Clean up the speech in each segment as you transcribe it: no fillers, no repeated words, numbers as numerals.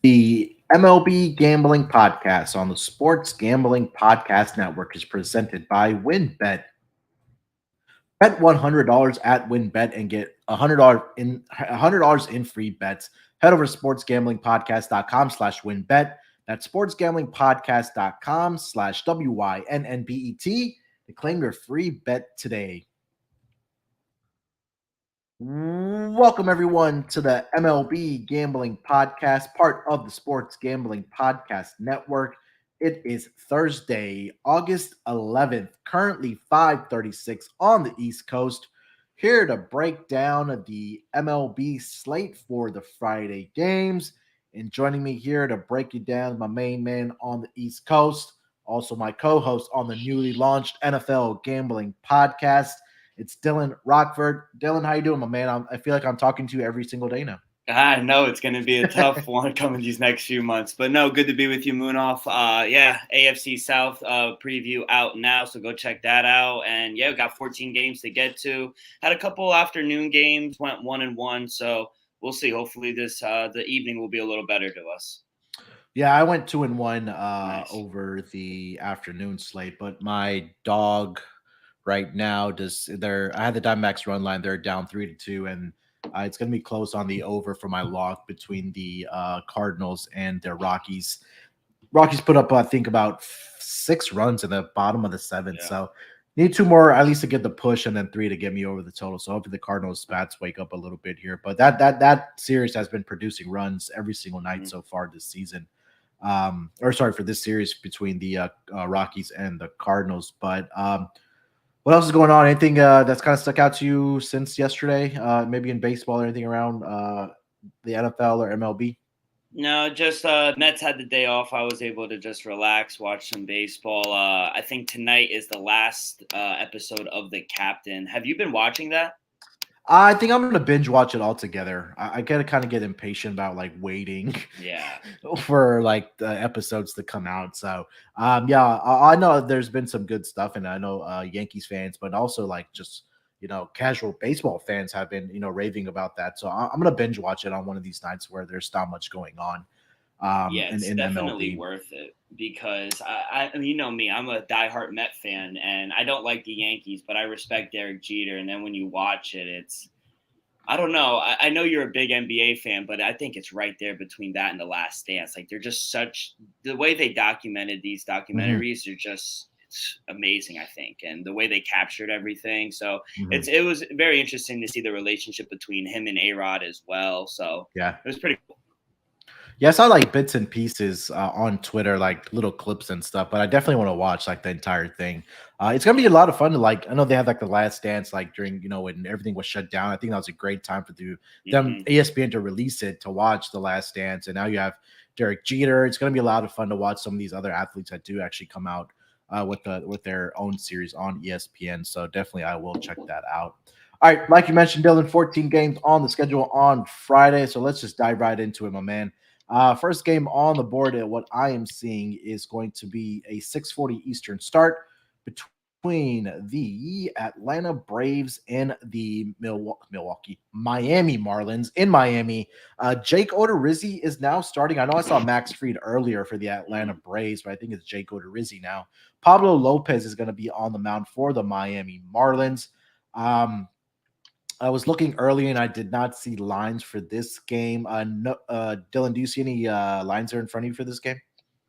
The MLB Gambling Podcast on the Sports Gambling Podcast Network is presented by WinBet. Bet $100 at WinBet and get $100 in free bets. Head over to sportsgamblingpodcast.com/winbet. That's sportsgamblingpodcast.com/WYNNBET to claim your free bet today. Welcome, everyone, to the MLB Gambling Podcast, part of the Sports Gambling Podcast Network. It is Thursday, August 11th, currently 5:36 on the East Coast. Here to break down the MLB slate for the Friday games. And joining me here to break it down, my main man on the East Coast, also my co-host on the newly launched NFL Gambling Podcast. It's Dylan Rockford. Dylan, how you doing, my man? I feel like I'm talking to you every single day now. I know it's going to be a tough one coming these next few months, but no, good to be with you, Moonoff. AFC South preview out now, so go check that out. And yeah, we got 14 games to get to. Had a couple afternoon games, went 1-1, so we'll see. Hopefully, the evening will be a little better to us. Yeah, I went 2-1 Nice. over the afternoon slate, but my dog right now I had the Diamondbacks run line. They're down 3-2, and it's going to be close on the over for my lock between the Cardinals and the Rockies. Rockies put up, I think, about 6 runs in the bottom of the seventh. Yeah. So need 2 more at least to get the push, and then 3 to get me over the total. So hopefully the Cardinals bats wake up a little bit here. But that series has been producing runs every single night so far this season. For this series between the Rockies and the Cardinals. But what else is going on? Anything that's kind of stuck out to you since yesterday? Maybe in baseball or anything around the NFL or MLB? No, just Mets had the day off. I was able to just relax, watch some baseball. I think tonight is the last episode of The Captain. Have you been watching that? I think I'm gonna binge watch it all together. I gotta kind of get impatient about like waiting Yeah. for like the episodes to come out. So yeah, I know there's been some good stuff, and I know Yankees fans, but also like just casual baseball fans have been raving about that. So I'm gonna binge watch it on one of these nights where there's not much going on. Yeah, it's In definitely MLB. worth it because you know me, I'm a diehard Met fan, and I don't like the Yankees, but I respect Derek Jeter. And then when you watch it, I don't know. I know you're a big NBA fan, but I think it's right there between that and The Last Dance. Like they're just the way they documented these Mhm, documentaries are it's amazing, I think, and the way they captured everything. So mhm. it was very interesting to see the relationship between him and A-Rod as well. So Yeah. it was pretty cool. Yeah, I saw like bits and pieces on Twitter, like little clips and stuff, but I definitely want to watch like the entire thing. It's gonna be a lot of fun to I know they had like the last dance like during when everything was shut down. I think that was a great time for them Hmm. ESPN to release it to watch the last dance, and now you have Derek Jeter. It's gonna be a lot of fun to watch some of these other athletes that do actually come out with their own series on ESPN. So definitely, I will check that out. All right, like you mentioned, Dylan, 14 games on the schedule on Friday. So let's just dive right into it, my man. First game on the board at what I am seeing is going to be a 6:40 Eastern start between the Atlanta Braves and the Miami Marlins in Miami. Jake Odorizzi is now starting. I know I saw Max Fried earlier for the Atlanta Braves, but I think it's Jake Odorizzi now. Pablo Lopez is going to be on the mound for the Miami Marlins. Um, I was looking early and I did not see lines for this game. No, Dylan, do you see any lines there in front of you for this game?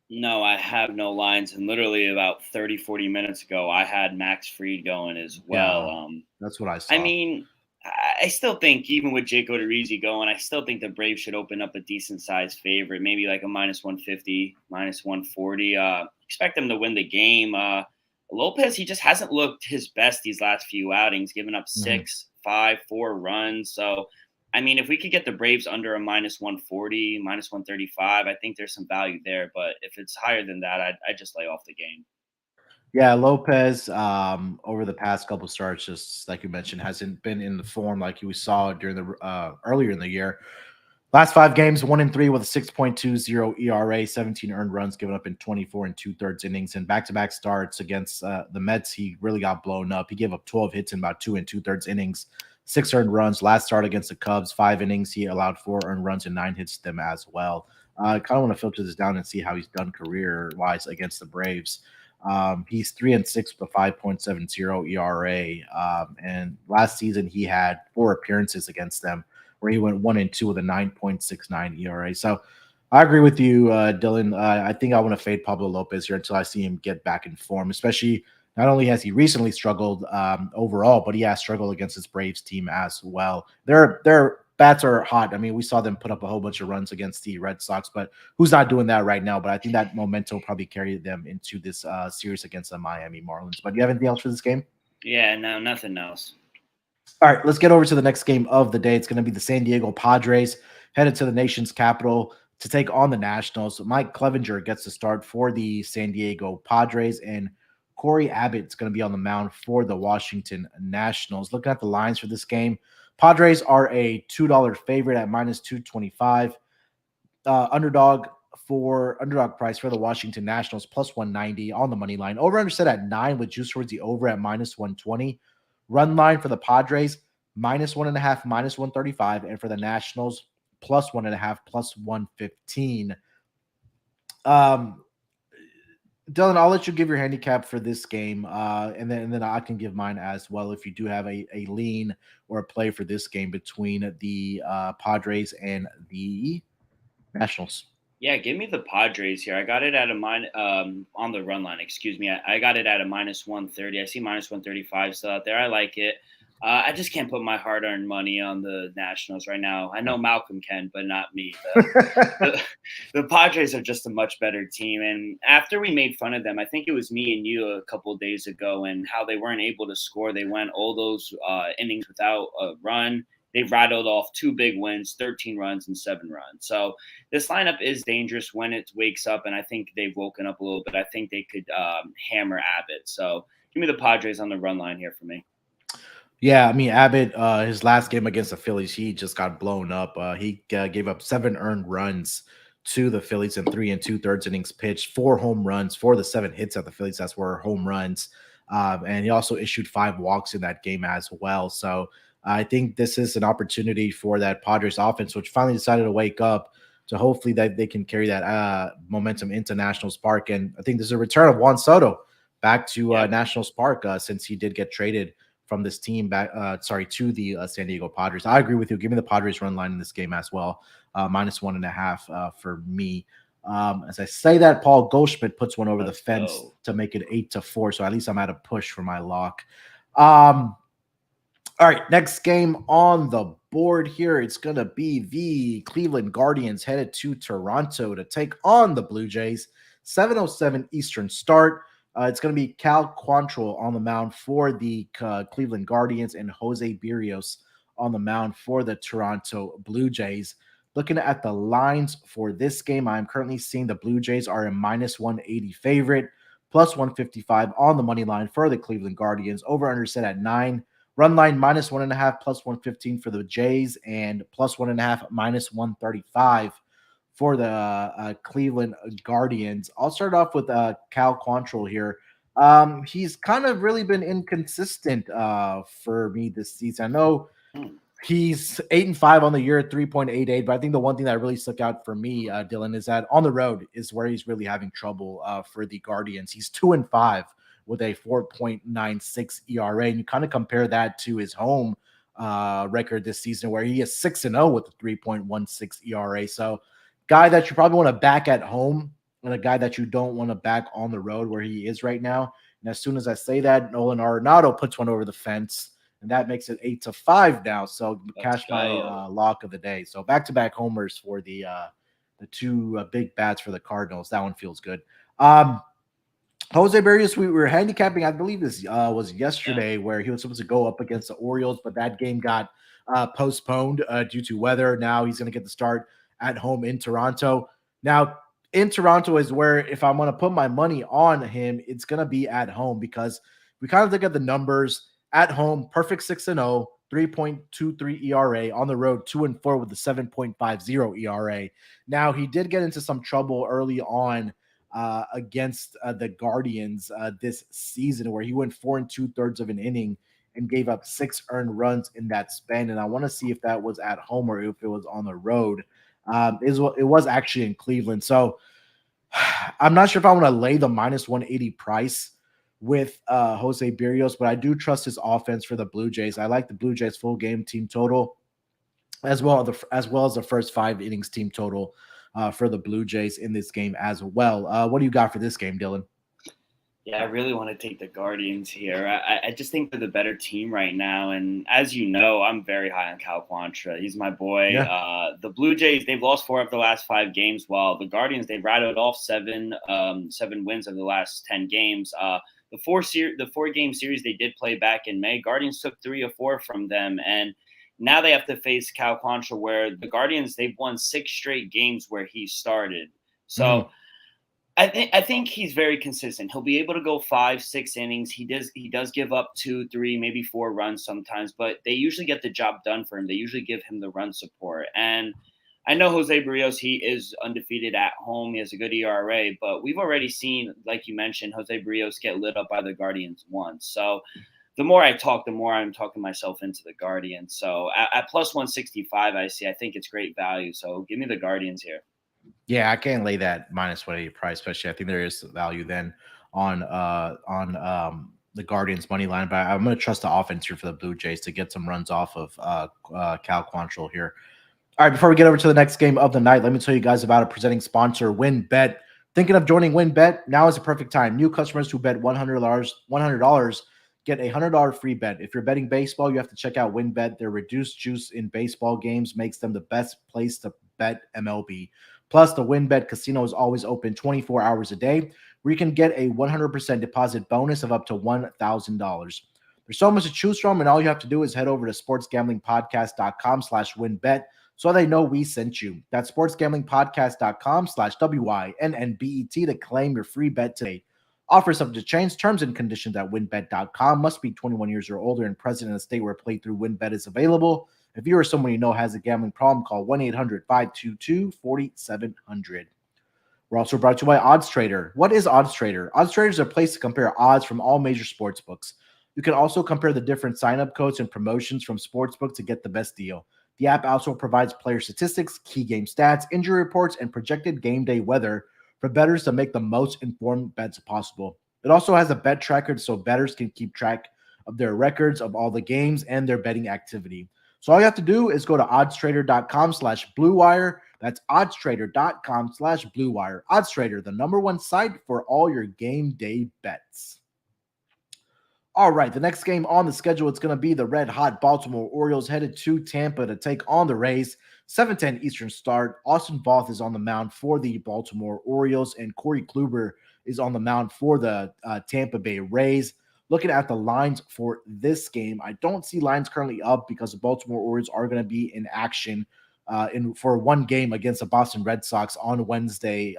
No, I have no lines. And literally about 30, 40 minutes ago, I had Max Fried going as well. Yeah, that's what I I saw. mean, I still think, even with Jake Odorizzi going, I still think the Braves should open up a decent sized favorite, maybe like a minus 150, minus 140. Expect them to win the game. Lopez, he just hasn't looked his best these last few outings, giving up Mhm. 6, 5, 4 runs. So, I mean, if we could get the Braves under a minus 140, minus 135, I think there's some value there. But if it's higher than that, I'd just lay off the game. Yeah, Lopez, over the past couple starts, just like you mentioned, hasn't been in the form like we saw during the earlier in the year. Last 5 games, 1-3 with a 6.20 ERA, 17 earned runs given up in 24 and 2/3 innings, and back-to-back starts against the Mets. He really got blown up. He gave up 12 hits in about 2 and 2/3 innings, 6 earned runs. Last start against the Cubs, 5 innings, he allowed 4 earned runs and 9 hits to them as well. I kind of want to filter this down and see how he's done career-wise against the Braves. He's 3-6 with a 5.70 ERA. And last season he had 4 appearances against them where he went 1-2 with a 9.69 ERA. So I agree with you, Dylan. I think I want to fade Pablo Lopez here until I see him get back in form, especially not only has he recently struggled overall, but he has struggled against his Braves team as well. Their bats are hot. I mean, we saw them put up a whole bunch of runs against the Red Sox, but who's not doing that right now? But I think that momentum will probably carry them into this series against the Miami Marlins. But do you have anything else for this game? Yeah, no, nothing else. All right, let's get over to the next game of the day. It's going to be the San Diego Padres headed to the nation's capital to take on the Nationals. Mike Clevenger gets the start for the San Diego Padres, and Corey Abbott's going to be on the mound for the Washington Nationals. Looking at the lines for this game, Padres are a $2 favorite at minus 225. Underdog price for the Washington Nationals plus 190 on the money line. Over under set at 9 with juice towards the over at minus 120. Run line for the Padres minus 1.5, minus 135, and for the Nationals plus 1.5, plus 115. Um, Dylan, I'll let you give your handicap for this game, and then I can give mine as well if you do have a lean or a play for this game between the Padres and the Nationals. Yeah, give me the Padres here. I got it at a on the run line. Excuse me. I got it at a minus 130. I see minus 135 still out there. I like it. I just can't put my hard-earned money on the Nationals right now. I know Malcolm can, but not me. The Padres are just a much better team. And after we made fun of them, I think it was me and you a couple of days ago, and how they weren't able to score. They went all those innings without a run. They rattled off 2 big wins, 13 runs and 7 runs. So this lineup is dangerous when it wakes up, and I think they've woken up a little bit. I think they could hammer Abbott. So give me the Padres on the run line here for me. Yeah, I mean Abbott, his last game against the Phillies, he just got blown up. He gave up 7 earned runs to the Phillies in 3 2/3 innings pitched, 4 home runs, 4 of the 7 hits at the Phillies. That's were home runs, and he also issued 5 walks in that game as well. So I think this is an opportunity for that Padres offense, which finally decided to wake up. To hopefully that they can carry that momentum into Nationals Park, and I think this is a return of Juan Soto back to Nationals Park since he did get traded from this team back, to the San Diego Padres. I agree with you. Give me the Padres run line in this game as well, minus 1.5 for me. As I say that, Paul Goldschmidt puts one over the fence to make it 8-4. So at least I'm at a push for my lock. All right, next game on the board here. It's going to be the Cleveland Guardians headed to Toronto to take on the Blue Jays. 7:07 Eastern start. It's going to be Cal Quantrill on the mound for the Cleveland Guardians and Jose Berrios on the mound for the Toronto Blue Jays. Looking at the lines for this game, I'm currently seeing the Blue Jays are a minus 180 favorite, plus 155 on the money line for the Cleveland Guardians. Over under set at 9. Run line minus 1.5, plus 115 for the Jays, and plus 1.5, minus 135 for the Cleveland Guardians. I'll start off with Cal Quantrill here. He's kind of really been inconsistent for me this season. I know he's 8-5 on the year, 3.88, but I think the one thing that really stuck out for me, Dylan, is that on the road is where he's really having trouble for the Guardians. He's 2-5 with a 4.96 ERA, and you kind of compare that to his home record this season, where he is 6-0 with a 3.16 ERA. So, guy that you probably want to back at home, and a guy that you don't want to back on the road where he is right now. And as soon as I say that, Nolan Arenado puts one over the fence, and that makes it 8-5 now. So cash my lock of the day. So back-to-back homers for the 2 big bats for the Cardinals. That one feels good. Jose Berrios, we were handicapping, I believe this was yesterday, where he was supposed to go up against the Orioles, but that game got postponed due to weather. Now he's going to get the start at home in Toronto. Now, in Toronto is where, if I'm going to put my money on him, it's going to be at home, because we kind of look at the numbers. At home, perfect 6-0, 3.23 ERA. On the road, 2-4 with a 7.50 ERA. Now, he did get into some trouble early on against the Guardians this season, where he went 4 2/3 of an inning and gave up 6 earned runs in that span. And I want to see if that was at home or if it was on the road. It was actually in Cleveland. So I'm not sure if I want to lay the minus 180 price with Jose Berrios, but I do trust his offense for the Blue Jays. I like the Blue Jays full game team total as well as the first 5 innings team total for the Blue Jays in this game as well. What do you got for this game, Dylan? Yeah, I really want to take the Guardians here. I just think they're the better team right now. And as you know, I'm very high on Cal Quantrill. He's my boy. Yeah. The Blue Jays, they've lost 4 of the last 5 games, while the Guardians, they've rattled off 7 wins of the last 10 games. The 4-game series they did play back in May, Guardians took 3 or 4 from them. And now they have to face Cal Quantrill, where the Guardians, they've won 6 straight games where he started. So I think he's very consistent. He'll be able to go 5-6 innings. He does give up 2, 3, maybe 4 runs sometimes, but they usually get the job done for him. They usually give him the run support. And I know Jose Berrios, he is undefeated at home. He has a good ERA, but we've already seen, like you mentioned, Jose Berrios get lit up by the Guardians once. So the more I talk, the more I'm talking myself into the Guardians. So at plus 165, I think it's great value. So give me the Guardians here. Yeah, I can't lay that minus 180 price, especially. I think there is value then on the Guardians money line, but I'm going to trust the offense here for the Blue Jays to get some runs off of Cal Quantrill here. All right, before we get over to the next game of the night, let me tell you guys about a presenting sponsor, WinBet. Thinking of joining WinBet? Now is the perfect time. New customers who bet $100 get a $100 free bet. If you're betting baseball, you have to check out WinBet. Their reduced juice in baseball games makes them the best place to bet MLB. Plus, the WinBet casino is always open 24 hours a day, where you can get a 100% deposit bonus of up to $1,000. There's so much to choose from, and all you have to do is head over to sportsgamblingpodcast.com/winbet so they know we sent you. That's sportsgamblingpodcast.com/WINNBET to claim your free bet today. Offer subject to change. Terms and conditions at winbet.com. Must be 21 years or older and present in a state where playthrough WinBet is available. If you or someone you know has a gambling problem, call 1-800-522-4700. We're also brought to you by Odds Trader. What is Odds Trader? Odds Trader is a place to compare odds from all major sports books. You can also compare the different sign-up codes and promotions from sportsbook to get the best deal. The app also provides player statistics, key game stats, injury reports, and projected game day weather for bettors to make the most informed bets possible. It also has a bet tracker so bettors can keep track of their records of all the games and their betting activity. So all you have to do is go to oddstrader.com/bluewire. That's oddstrader.com/bluewire. OddsTrader, the #1 site for all your game day bets. All right, the next game on the schedule, it's going to be the red-hot Baltimore Orioles headed to Tampa to take on the Rays. 7:10 Eastern start. Austin Voth is on the mound for the Baltimore Orioles, and Corey Kluber is on the mound for the Tampa Bay Rays. Looking at the lines for this game, I don't see lines currently up because the Baltimore Orioles are going to be in action for one game against the Boston Red Sox on Thursday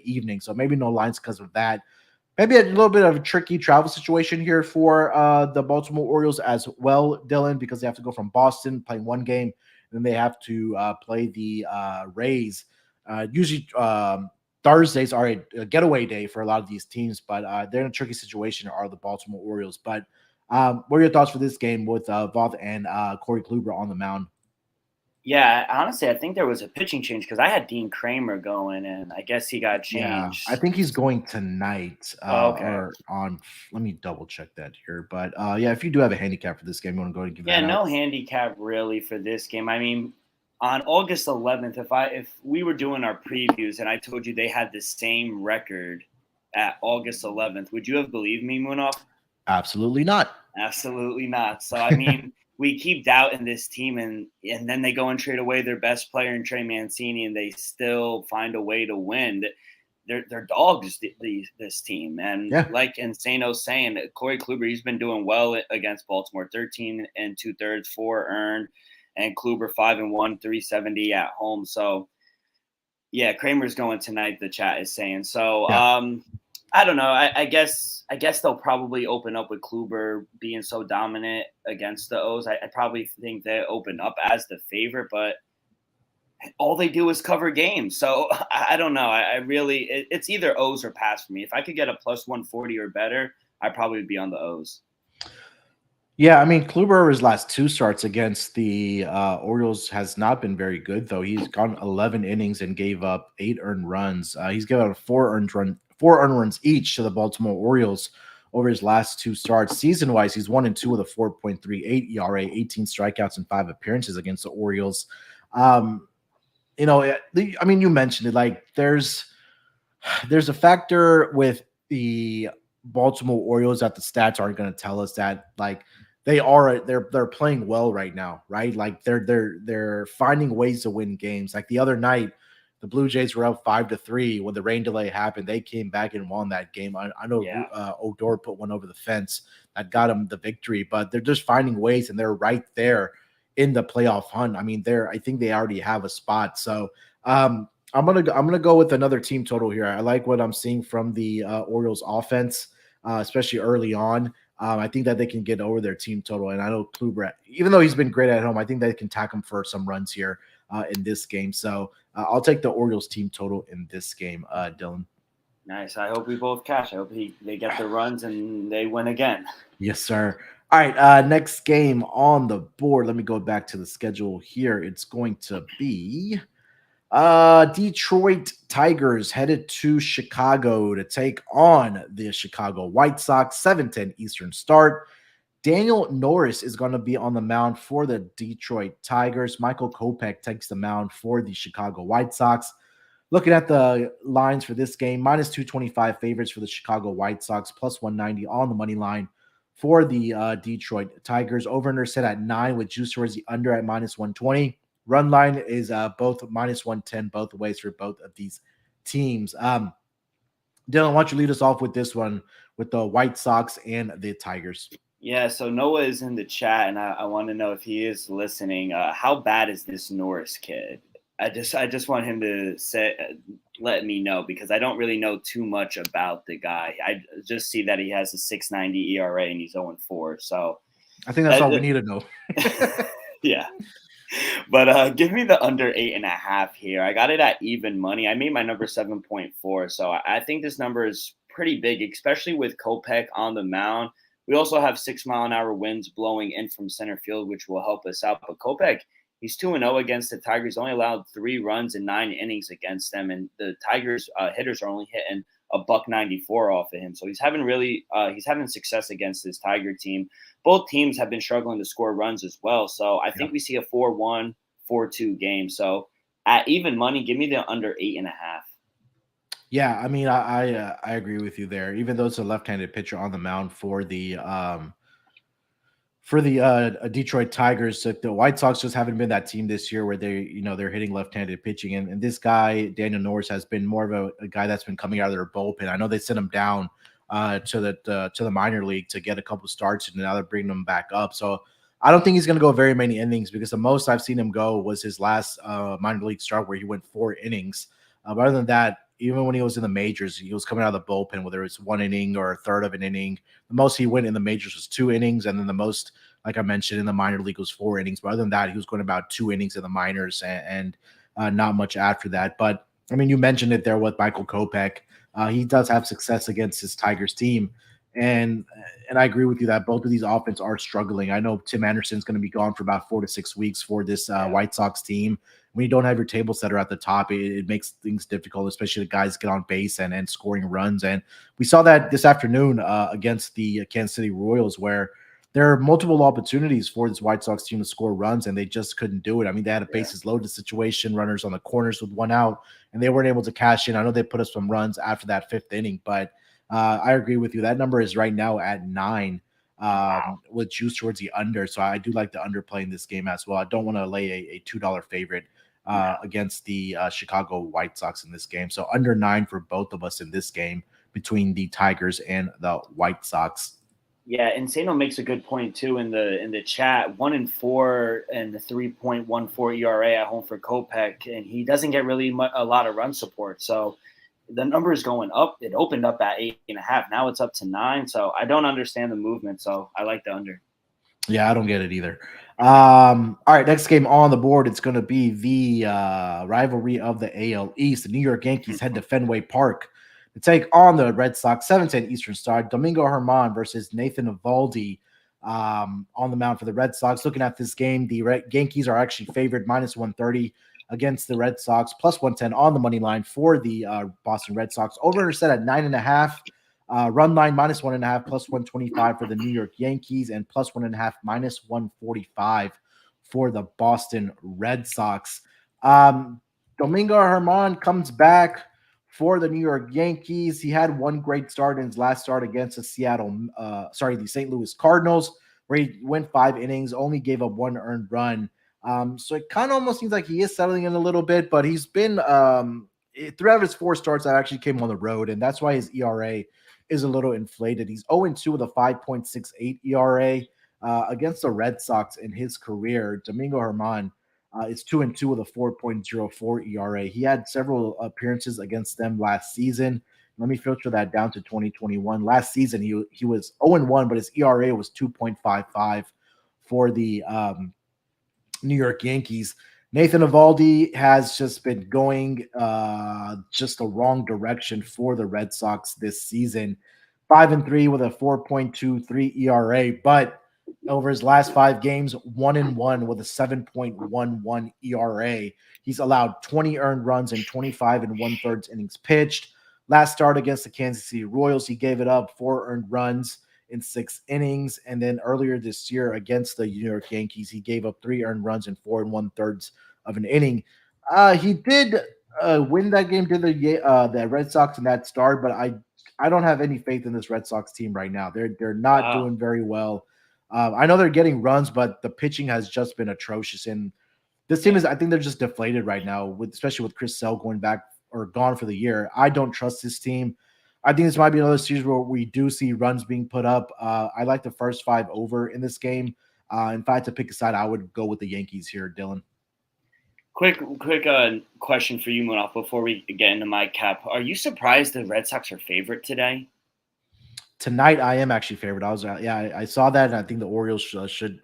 evening. So maybe no lines because of that. Maybe a little bit of a tricky travel situation here for the Baltimore Orioles as well, Dylan, because they have to go from Boston, playing one game, and then they have to play the Rays. Usually Thursdays are a getaway day for a lot of these teams, but they're in a tricky situation, are the Baltimore Orioles. But what are your thoughts for this game with Voth and Corey Kluber on the mound? Yeah, honestly, I think there was a pitching change because I had Dean Kramer going, and I guess he got changed. Yeah, I think he's going tonight. Okay. Or on. Let me double check that here. But yeah, if you do have a handicap for this game, you want to go and give that out? Yeah, no handicap really for this game. I mean, on August 11th, if we were doing our previews and I told you they had the same record at August 11th, would you have believed me, Munoz? Absolutely not. Absolutely not. So I mean. We keep doubting this team, and then they go and trade away their best player in Trey Mancini, and they still find a way to win. They're dogs, this team. And like Insano's saying, Corey Kluber, he's been doing well against Baltimore, 13 2/3, 4 earned, and Kluber 5-1, 370 at home. So, yeah, Kramer's going tonight, the chat is saying. So, I don't know. I guess they'll probably open up with Kluber being so dominant against the O's. I probably think they open up as the favorite, but all they do is cover games. So I don't know. It's either O's or pass for me. If I could get a plus 140 or better, I probably would be on the O's. Yeah, I mean, Kluber's last two starts against the Orioles has not been very good, though. He's gone 11 innings and gave up 8 earned runs. He's given up 4 earned runs each to the Baltimore Orioles over his last two starts. Season wise, he's 1-2 with a 4.38 ERA, 18 strikeouts, and 5 appearances against the Orioles. Um, I mean, you mentioned it. Like, there's a factor with the Baltimore Orioles that the stats aren't going to tell us that like they're playing well right now, right? Like they're finding ways to win games. Like the other night, the Blue Jays were up 5-3 when the rain delay happened. They came back and won that game. I know Yeah. Odor put one over the fence that got them the victory, but they're just finding ways and they're right there in the playoff hunt. I mean, I think they already have a spot. So I'm gonna go with another team total here. I like what I'm seeing from the Orioles offense, especially early on. I think that they can get over their team total, and I know Kluber, even though he's been great at home, I think they can tack him for some runs here in this game. So I'll take the Orioles team total in this game, Dylan. Nice. I hope we both cash. I hope they get the runs and they win again. Yes, sir. All right, next game on the board. Let me go back to the schedule here. It's going to be Detroit Tigers headed to Chicago to take on the Chicago White Sox, 7:10 Eastern start. Daniel Norris is going to be on the mound for the Detroit Tigers. Michael Kopech takes the mound for the Chicago White Sox. Looking at the lines for this game, minus 225 favorites for the Chicago White Sox, plus 190 on the money line for the Detroit Tigers. Over-under set at 9 with juice towards the under at minus 120. Run line is both minus 110 both ways for both of these teams. Dylan, why don't you lead us off with this one with the White Sox and the Tigers? Yeah, so Noah is in the chat, and I want to know if he is listening. How bad is this Norris kid? I just want him to let me know because I don't really know too much about the guy. I just see that he has a 6.90 ERA and he's 0-4. So I think that's all we need to know. Yeah. But give me the under 8.5 here. I got it at even money. I made my number 7.4. So I think this number is pretty big, especially with Kopech on the mound. We also have 6-mile-an-hour winds blowing in from center field, which will help us out. But Kopech, he's 2-0 against the Tigers. Only allowed 3 runs in 9 innings against them, and the Tigers hitters are only hitting a $194 off of him. So he's having success against this Tiger team. Both teams have been struggling to score runs as well. So I think we see a 4-1, 4-2 game. So at even money, give me the under 8.5. Yeah, I mean, I agree with you there. Even though it's a left-handed pitcher on the mound for the Detroit Tigers, the White Sox just haven't been that team this year where they're hitting left-handed pitching, and this guy Daniel Norris has been more of a guy that's been coming out of their bullpen. I know they sent him down to the minor league to get a couple starts, and now they're bringing him back up. So I don't think he's going to go very many innings because the most I've seen him go was his last minor league start where he went 4 innings. But other than that, even when he was in the majors, he was coming out of the bullpen, whether it's 1 inning or a third of an inning. The most he went in the majors was 2 innings, and then the most, like I mentioned, in the minor league was 4 innings. But other than that, he was going about 2 innings in the minors and not much after that. But I mean, you mentioned it there with Michael Kopech. He does have success against his Tigers team. And I agree with you that both of these offenses are struggling. I know Tim Anderson's going to be gone for about 4 to 6 weeks for this White Sox team. When you don't have your table setter at the top, it makes things difficult, especially the guys get on base and scoring runs. And we saw that this afternoon against the Kansas City Royals, where there are multiple opportunities for this White Sox team to score runs, and they just couldn't do it. I mean, they had a bases loaded situation, runners on the corners with 1 out, and they weren't able to cash in. I know they put us some runs after that 5th inning, but I agree with you. That number is right now at 9 with juice towards the under. So I do like the under play in this game as well. I don't want to lay a $2 favorite against the Chicago White Sox in this game. So under 9 for both of us in this game between the Tigers and the White Sox. Yeah, Insano makes a good point too in the chat. 1-4 and the 3.14 ERA at home for Kopech, and he doesn't get really a lot of run support. So the number is going up. It opened up at 8.5. Now it's up to 9. So I don't understand the movement. So I like the under. Yeah, I don't get it either. All right, next game on the board. It's going to be the rivalry of the AL East. The New York Yankees head to Fenway Park to take on the Red Sox. 7:10 Eastern start. Domingo Germán versus Nathan Eovaldi. on the mound for the Red Sox. Looking at this game, the Yankees are actually favored -130 against the Red Sox, +110 on the money line for the Boston Red Sox. Over set at 9.5. Run line -1.5, +125 for the New York Yankees, and +1.5, -145 for the Boston Red Sox. Domingo Germán comes back for the New York Yankees. He had one great start in his last start against the the St. Louis Cardinals, where he went 5 innings, only gave up 1 earned run. So it kind of almost seems like he is settling in a little bit, but he's been throughout his 4 starts that actually came on the road, and that's why his ERA is a little inflated. He's 0-2 with a 5.68 ERA against the Red Sox in his career. Domingo Germán is 2-2 with a 4.04 ERA. He had several appearances against them last season. Let me filter that down to 2021. Last season, he was 0-1, but his ERA was 2.55 for the New York Yankees. Nathan Eovaldi has just been going just the wrong direction for the Red Sox this season. 5-3 with a 4.23 ERA, but over his last 5 games, 1-1 with a 7.11 ERA. He's allowed 20 earned runs in 25 1/3 innings pitched. Last start against the Kansas City Royals, he gave it up 4 earned runs in 6 innings. And then earlier this year against the New York Yankees, he gave up 3 earned runs in 4 1/3 of an inning. He did win that game to the Red Sox in that start, but I don't have any faith in this Red Sox team right now. They're not doing very well. I know they're getting runs, but the pitching has just been atrocious. And this team I think they're just deflated right now, especially with Chris Sale going back or gone for the year. I don't trust this team. I think this might be another series where we do see runs being put up. I like the first 5 over in this game. If I had to pick a side, I would go with the Yankees here, Dylan. Quick question for you, Munoz, before we get into my cap. Are you surprised the Red Sox are favorite today? Tonight, I am actually favored. I saw that, and I think the Orioles should.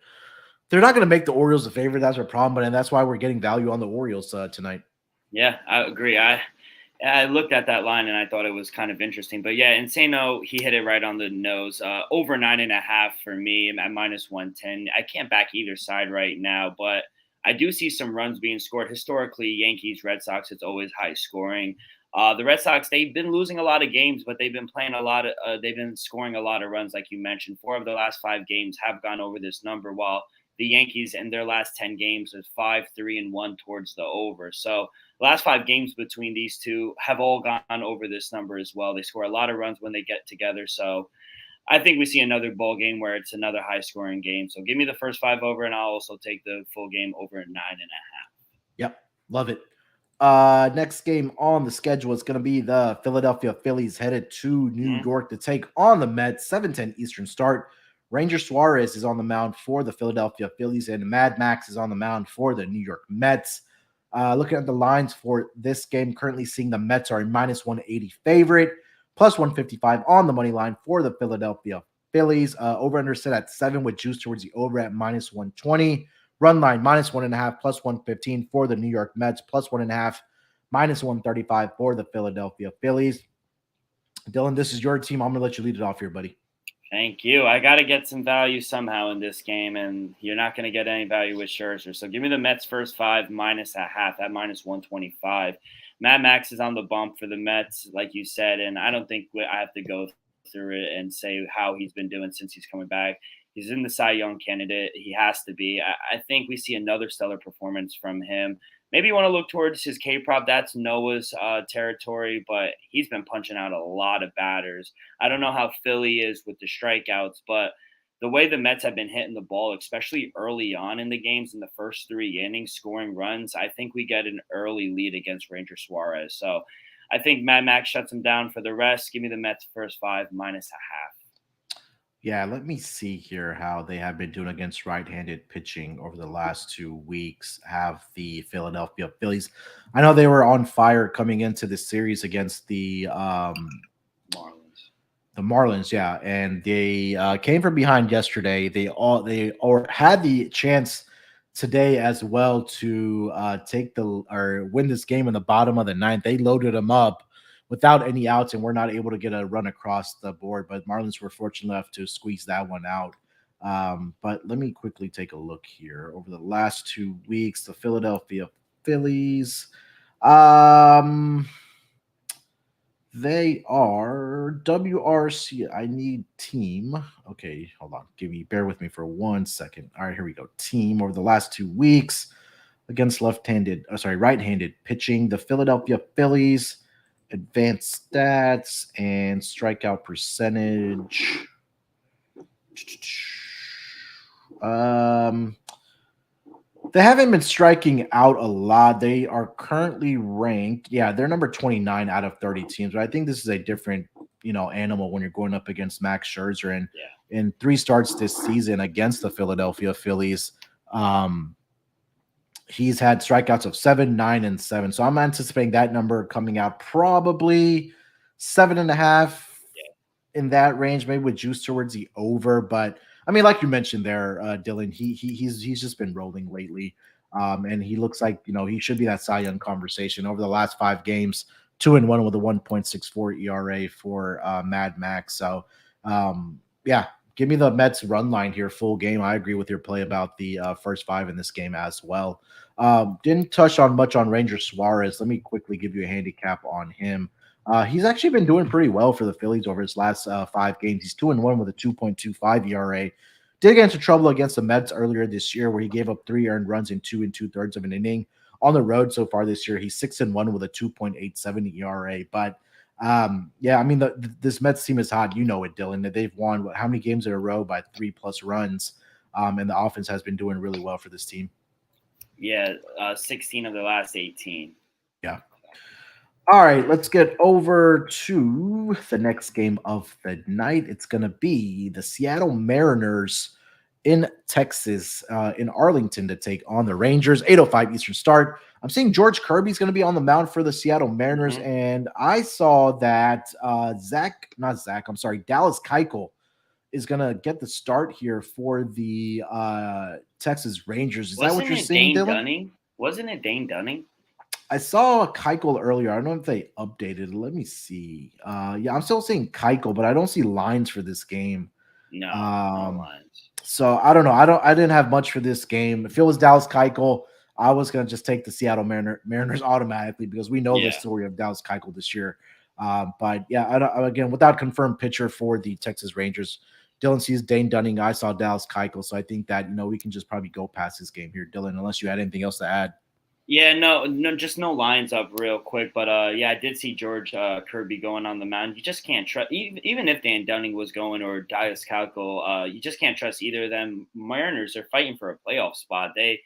They're not going to make the Orioles a favorite. That's our problem, and that's why we're getting value on the Orioles tonight. Yeah, I agree. I looked at that line and I thought it was kind of interesting. But yeah, Insano, he hit it right on the nose. Over 9.5 for me at -110. I can't back either side right now, but I do see some runs being scored. Historically, Yankees, Red Sox, it's always high scoring. The Red Sox, they've been losing a lot of games, but they've been playing a lot of, they've been scoring a lot of runs, like you mentioned. 4 of the last 5 games have gone over this number, while the Yankees in their last 10 games is 5-3-1 towards the over. So the last 5 games between these two have all gone over this number as well. They score a lot of runs when they get together. So I think we see another ball game where it's another high scoring game. So give me the first 5 over, and I'll also take the full game over at 9.5. Yep. Love it. Next game on the schedule is going to be the Philadelphia Phillies headed to New York to take on the Mets. 7:10 Eastern start. Ranger Suarez is on the mound for the Philadelphia Phillies, and Mad Max is on the mound for the New York Mets. Looking at the lines for this game, currently seeing the Mets are a -180 favorite, +155 on the money line for the Philadelphia Phillies. Over-under set at 7 with juice towards the over at -120. Run line -1.5, +115 for the New York Mets, +1.5, -135 for the Philadelphia Phillies. Dylan, this is your team. I'm going to let you lead it off here, buddy. Thank you. I got to get some value somehow in this game, and you're not going to get any value with Scherzer. So give me the Mets first 5 -0.5 at -125. Mad Max is on the bump for the Mets, like you said, and I don't think I have to go through it and say how he's been doing since he's coming back. He's in the Cy Young candidate. He has to be. I think we see another stellar performance from him. Maybe you want to look towards his K-prop. That's Noah's territory, but he's been punching out a lot of batters. I don't know how Philly is with the strikeouts, but the way the Mets have been hitting the ball, especially early on in the games in the first 3 innings, scoring runs, I think we get an early lead against Ranger Suarez. So I think Mad Max shuts him down for the rest. Give me the Mets first 5 -0.5. Yeah, let me see here how they have been doing against right-handed pitching over the last 2 weeks. Have the Philadelphia Phillies. I know they were on fire coming into this series against the Marlins. The Marlins, yeah, and they came from behind yesterday. They had the chance today as well to win this game in the bottom of the 9th. They loaded them up without any outs and were not able to get a run across the board. But Marlins were fortunate enough to squeeze that one out. But let me quickly take a look here. Over the last 2 weeks, the Philadelphia Phillies, um, they are WRC. I need team. Okay, hold on. Bear with me for 1 second. All right, here we go. Team over the last 2 weeks against right-handed pitching. The Philadelphia Phillies advanced stats and strikeout percentage. Um, they haven't been striking out a lot. They are currently ranked. Yeah, they're number 29 out of 30 teams. But I think this is a different, animal when you're going up against Max Scherzer. And Yeah. in 3 starts this season against the Philadelphia Phillies, he's had strikeouts of 7, 9, and 7. So I'm anticipating that number coming out probably 7.5 in that range, maybe with juice towards the over. But I mean, like you mentioned there, Dylan, he's just been rolling lately, and he looks like he should be that Cy Young conversation. Over the last 5 games, 2-1 with a 1.64 ERA for Mad Max. So yeah, give me the Mets run line here, full game. I agree with your play about the first 5 in this game as well. Didn't touch on much on Ranger Suarez. Let me quickly give you a handicap on him. He's actually been doing pretty well for the Phillies over his last 5 games. He's 2-1 with a 2.25 ERA. Did get into trouble against the Mets earlier this year, where he gave up 3 earned runs in 2 2/3 of an inning. On the road so far this year, he's 6-1 with a 2.87 ERA. But yeah, I mean, this Mets team is hot. You know it, Dylan. That they've won how many games in a row by 3+ runs, and the offense has been doing really well for this team. Yeah, 16 of the last 18. Yeah. All right, let's get over to the next game of the night. It's going to be the Seattle Mariners in Texas, in Arlington, to take on the Rangers. 8:05 Eastern start. I'm seeing George Kirby's going to be on the mound for the Seattle Mariners, and I saw that Dallas Keuchel is going to get the start here for the Texas Rangers. Is that what you're seeing, Dylan? Wasn't it Dane Dunning? I saw Keuchel earlier. I don't know if they updated. Let me see. Yeah, I'm still seeing Keuchel, but I don't see lines for this game. No lines. So I don't know. I didn't have much for this game. If it was Dallas Keuchel, I was gonna just take the Seattle Mariners automatically, because we know the story of Dallas Keuchel this year. But yeah, again, without confirmed pitcher for the Texas Rangers, Dylan sees Dane Dunning. I saw Dallas Keuchel, so I think that we can just probably go past this game here, Dylan, unless you had anything else to add. Yeah, no, just no lines up real quick. But yeah, I did see George Kirby going on the mound. You just can't trust, even if Dan Dunning was going or Dallas Keuchel, you just can't trust either of them. Mariners are fighting for a playoff spot. I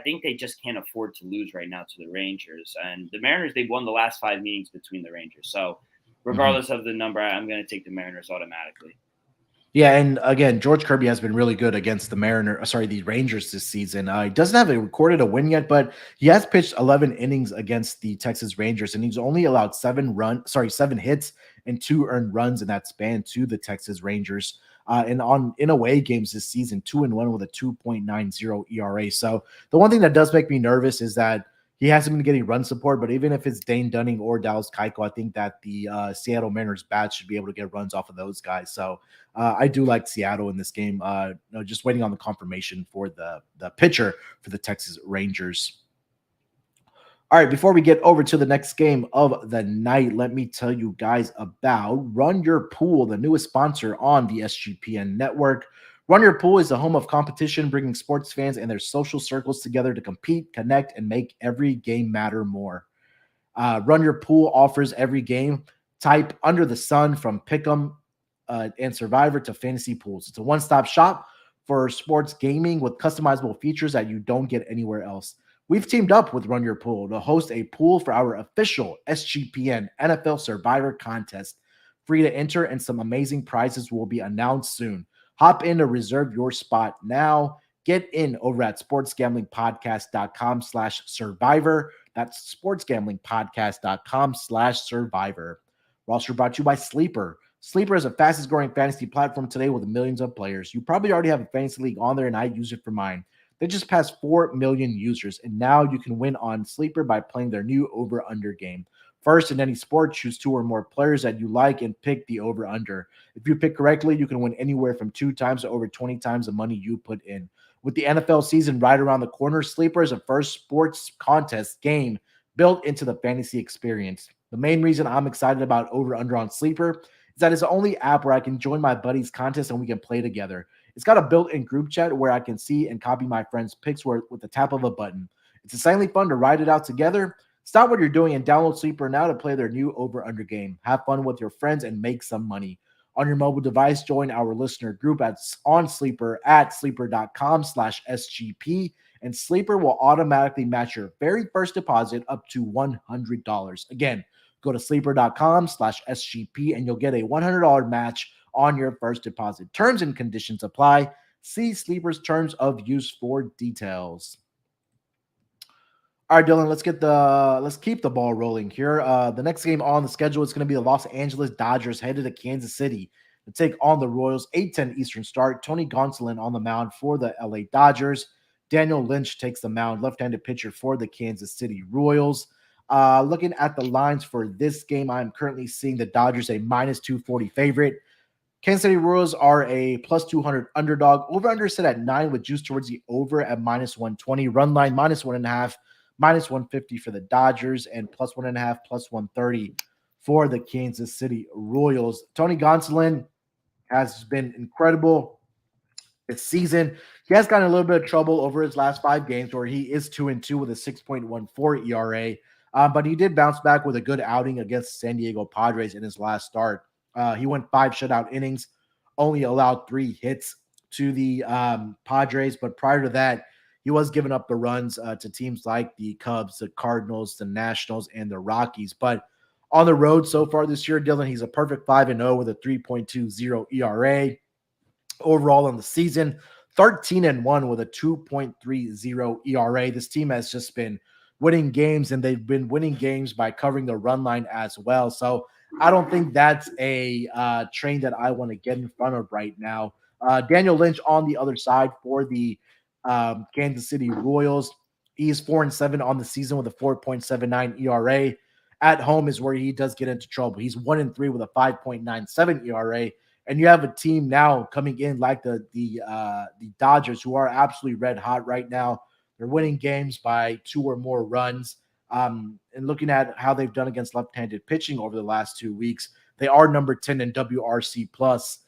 think they just can't afford to lose right now to the Rangers. And the Mariners, they've won the last 5 meetings between the Rangers. So regardless of the number, I'm going to take the Mariners automatically. Yeah, and again, George Kirby has been really good against the the Rangers this season. He doesn't have recorded a win yet, but he has pitched 11 innings against the Texas Rangers, and he's only allowed 7 hits and 2 earned runs in that span to the Texas Rangers. And in away games this season, 2-1 with a 2.90 ERA. So the one thing that does make me nervous is that he hasn't been getting run support, but even if it's Dane Dunning or Dallas Keuchel, I think that the Seattle Mariners bats should be able to get runs off of those guys. So I do like Seattle in this game. Just waiting on the confirmation for the pitcher for the Texas Rangers. All right, before we get over to the next game of the night, let me tell you guys about Run Your Pool, the newest sponsor on the SGPN network. Run Your Pool is the home of competition, bringing sports fans and their social circles together to compete, connect, and make every game matter more. Run Your Pool offers every game type under the sun, from Pick'em and Survivor to fantasy pools. It's a one-stop shop for sports gaming with customizable features that you don't get anywhere else. We've teamed up with Run Your Pool to host a pool for our official SGPN NFL Survivor contest. Free to enter, and some amazing prizes will be announced soon. Hop in to reserve your spot now. Get in over at sportsgamblingpodcast.com/survivor. That's sportsgamblingpodcast.com/survivor. We're also brought to you by Sleeper. Sleeper is the fastest growing fantasy platform today with millions of players. You probably already have a fantasy league on there, and I use it for mine. They just passed 4 million users, and now you can win on Sleeper by playing their new over-under game. First, in any sport, choose 2 or more players that you like and pick the over-under. If you pick correctly, you can win anywhere from 2 times to over 20 times the money you put in. With the NFL season right around the corner, Sleeper is a first sports contest game built into the fantasy experience. The main reason I'm excited about over-under on Sleeper is that it's the only app where I can join my buddies' contest and we can play together. It's got a built-in group chat where I can see and copy my friends' picks with the tap of a button. It's insanely fun to ride it out together. Stop what you're doing and download Sleeper now to play their new over-under game. Have fun with your friends and make some money. On your mobile device, join our listener group on Sleeper at sleeper.com/SGP, and Sleeper will automatically match your very first deposit up to $100. Again, go to sleeper.com/SGP and you'll get a $100 match on your first deposit. Terms and conditions apply. See Sleeper's terms of use for details. All right, Dylan, let's keep the ball rolling here. The next game on the schedule is going to be the Los Angeles Dodgers headed to Kansas City to take on the Royals. 8:10 Eastern start. Tony Gonsolin on the mound for the LA Dodgers. Daniel Lynch takes the mound, left-handed pitcher for the Kansas City Royals. Looking at the lines for this game, I'm currently seeing the Dodgers a -240 favorite. Kansas City Royals are a +200 underdog. Over-under set at 9 with juice towards the over at -120. Run line -1.5. -150 for the Dodgers and +1.5, +130 for the Kansas City Royals. Tony Gonsolin has been incredible this season. He has gotten a little bit of trouble over his last 5 games where he is 2-2 with a 6.14 ERA. But he did bounce back with a good outing against San Diego Padres in his last start. He went 5 shutout innings, only allowed 3 hits to the Padres. But prior to that, he was giving up the runs to teams like the Cubs, the Cardinals, the Nationals, and the Rockies. But on the road so far this year, Dylan, he's a perfect 5-0 with a 3.20 ERA. Overall on the season, 13-1 with a 2.30 ERA. This team has just been winning games, and they've been winning games by covering the run line as well. So I don't think that's a train that I want to get in front of right now. Daniel Lynch on the other side for the Kansas City Royals. He's 4-7 on the season with a 4.79 ERA. At home is where he does get into trouble. He's 1-3 with a 5.97 ERA. And you have a team now coming in like the Dodgers, who are absolutely red hot right now. They're winning games by 2 or more runs. And looking at how they've done against left-handed pitching over the last 2 weeks, they are number 10 in WRC plus.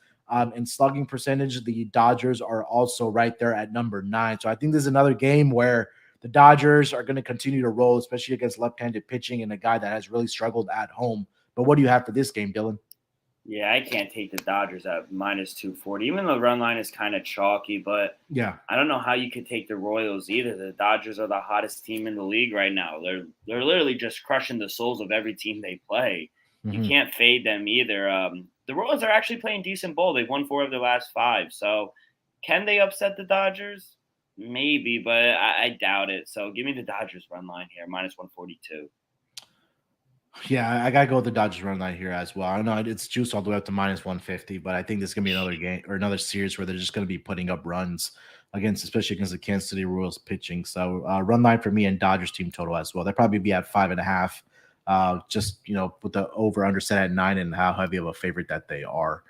In slugging percentage, the Dodgers are also right there at number 9. So I think there's another game where the Dodgers are going to continue to roll, especially against left-handed pitching and a guy that has really struggled at home. But what do you have for this game, Dylan? Yeah, I can't take the Dodgers at -240. Even though the run line is kind of chalky, but yeah, I don't know how you could take the Royals either. The Dodgers are the hottest team in the league right now. They're literally just crushing the souls of every team they play. You can't fade them either. The Royals are actually playing decent ball. They've won 4 of their last 5. So can they upset the Dodgers? Maybe, but I doubt it. So give me the Dodgers run line here, -142. Yeah, I gotta go with the Dodgers run line here as well. I don't know it's juiced all the way up to -150, but I think this is gonna be another game or another series where they're just gonna be putting up runs especially against the Kansas City Royals pitching. So run line for me and Dodgers team total as well. They'll probably be at 5.5. Just with the over under set at 9 and how heavy of a favorite that they are.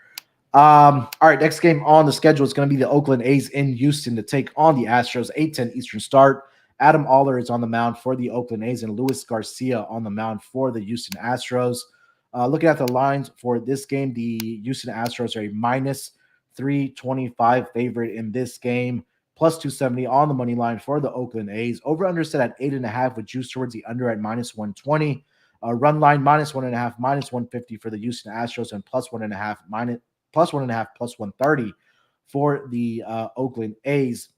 All right, next game on the schedule is going to be the Oakland A's in Houston to take on the Astros. 8:10 Eastern start. Adam Oller is on the mound for the Oakland A's and Luis Garcia on the mound for the Houston Astros. Looking at the lines for this game, the Houston Astros are a -325 favorite in this game, +270 on the money line for the Oakland A's. Over under set at 8.5 with juice towards the under at -120. Run line -1.5, -150 for the Houston Astros, and +1.5, +1.5, +130 for the Oakland A's.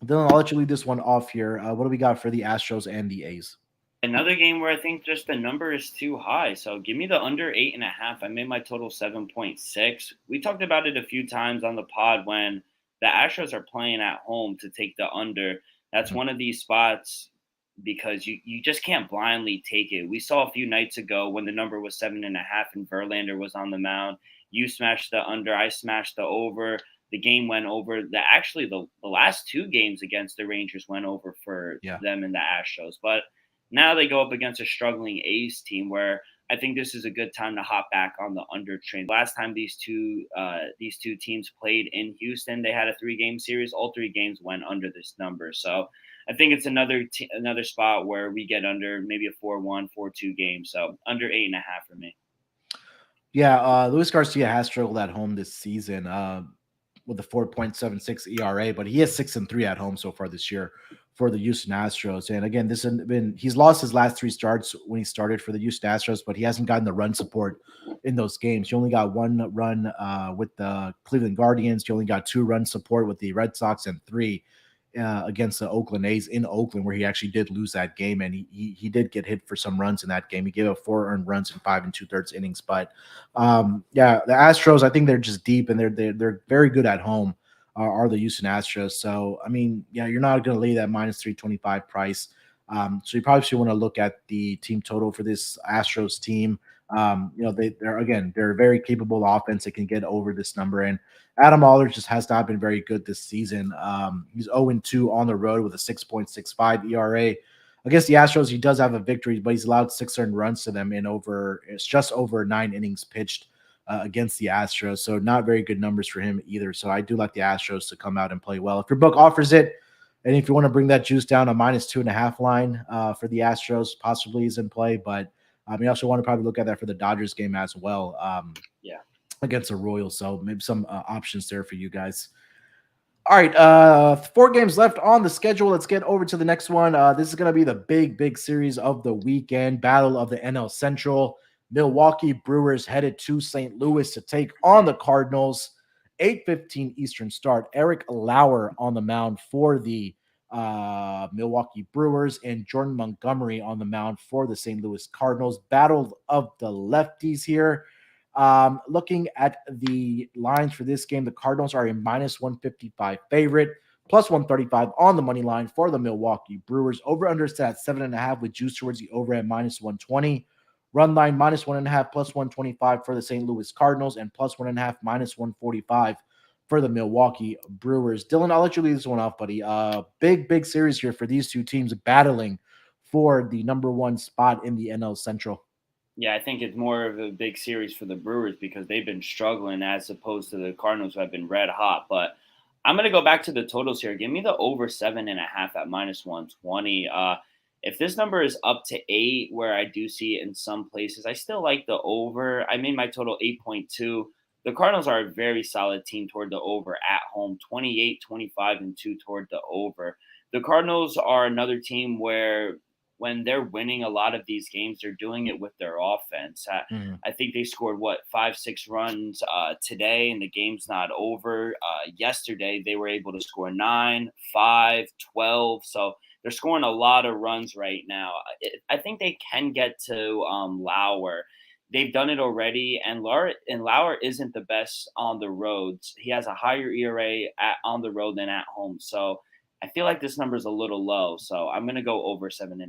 Then I'll let you lead this one off here. What do we got for the Astros and the A's? Another game where I think just the number is too high. So give me the under 8.5. I made my total 7.6. We talked about it a few times on the pod when the Astros are playing at home to take the under. That's one of these spots because you just can't blindly take it. We saw a few nights ago when the number was 7.5 and Verlander was on the mound. You smashed the under, I smashed the over. The game went over. The last 2 games against the Rangers went over for them and the Astros. But Now they go up against a struggling A's team where I think this is a good time to hop back on the under train. Last time these two teams played in Houston, they had a 3-game series. All 3 games went under this number. So I think it's another spot where we get under maybe a 4-1, 4-2 game. So under 8.5 for me. Yeah, Luis Garcia has struggled at home this season with a 4.76 ERA, but he has 6-3 at home so far this year for the Houston Astros. And again, he's lost his last 3 starts when he started for the Houston Astros, but he hasn't gotten the run support in those games. He only got 1 run with the Cleveland Guardians. He only got 2 run support with the Red Sox and 3 against the Oakland A's in Oakland, where he actually did lose that game, and he did get hit for some runs in that game. He gave up 4 earned runs in 5 2/3 innings. But yeah, the Astros, I think they're just deep, and they're very good at home. Are the Houston Astros? So I mean, yeah, you're not going to lay that minus 325 price. So you probably should want to look at the team total for this Astros team. They're a very capable offense that can get over this number. And Adam Oller just has not been very good this season. He's 0-2 on the road with a 6.65 ERA. Against the Astros, he does have a victory, but he's allowed 6 earned runs to them it's just over 9 innings pitched against the Astros. So not very good numbers for him either. So I do like the Astros to come out and play well. If your book offers it, and if you want to bring that juice down, a minus 2.5 line for the Astros possibly is in play. But you also want to probably look at that for the Dodgers game as well. Against the Royals. So maybe some options there for you guys. All right, 4 games left on the schedule. Let's get over to the next one. This is going to be the big series of the weekend, battle of the NL Central. Milwaukee Brewers headed to St. Louis to take on the Cardinals. 8:15 Eastern start. Eric Lauer on the mound for the Milwaukee Brewers, and Jordan Montgomery on the mound for the St. Louis Cardinals. Battle of the lefties here. Looking at the lines for this game, the Cardinals are a minus 155 favorite, plus 135 on the money line for the Milwaukee Brewers. Over under set at 7.5 with juice towards the over at minus 120. Run line minus 1.5 plus 125 for the St. Louis Cardinals, and plus 1.5 minus 145 for the Milwaukee Brewers. Dylan, I'll let you lead this one off, buddy. Big series here for these two teams battling for the number 1 spot in the NL Central. Yeah, I think it's more of a big series for the Brewers because they've been struggling as opposed to the Cardinals who have been red hot. But I'm going to go back to the totals here. Give me the over 7.5 at minus 120. If this number is up to 8, where I do see it in some places, I still like the over. I made my total 8.2. The Cardinals are a very solid team toward the over at home, 28, 25, and 2 toward the over. The Cardinals are another team where when they're winning a lot of these games, they're doing it with their offense. I think they scored 5-6 runs today, and the game's not over. Yesterday, they were able to score 9, 5, 12. So they're scoring a lot of runs right now. I think they can get to Lauer. They've done it already, and Lauer isn't the best on the roads. He has a higher ERA on the road than at home. So I feel like this number is a little low, so I'm going to go over 7.5.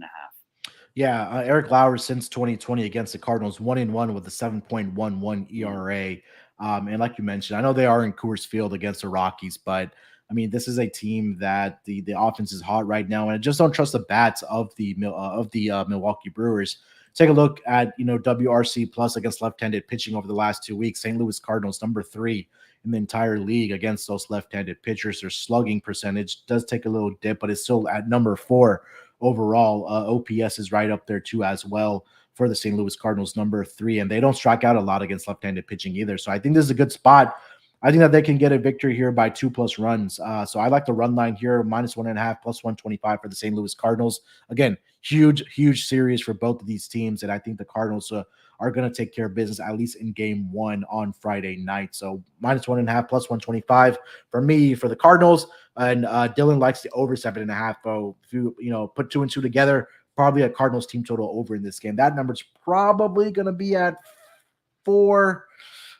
Yeah, Eric Lauer since 2020 against the Cardinals, 1-1 with a 7.11 ERA. And like you mentioned, I know they are in Coors Field against the Rockies, but I mean, this is a team that the offense is hot right now, and I just don't trust the bats of the Milwaukee Brewers. Take a look at WRC plus against left-handed pitching over the last 2 weeks. St. Louis Cardinals number 3 in the entire league against those left-handed pitchers. Their slugging percentage does take a little dip, but it's still at number 4 overall. OPS is right up there too as well for the St. Louis Cardinals, number 3, and they don't strike out a lot against left-handed pitching either. So I think this is a good spot. I think that they can get a victory here by 2+ runs. So I like the run line here, minus 1.5 plus 125 for the St. Louis Cardinals. Again, huge series for both of these teams, and I think the Cardinals are going to take care of business at least in game 1 on Friday night. So minus 1.5 plus 125 for me for the Cardinals, and Dylan likes the over 7.5. So if you put 2 and 2 together, probably a Cardinals team total over in this game. That number's probably going to be at 4.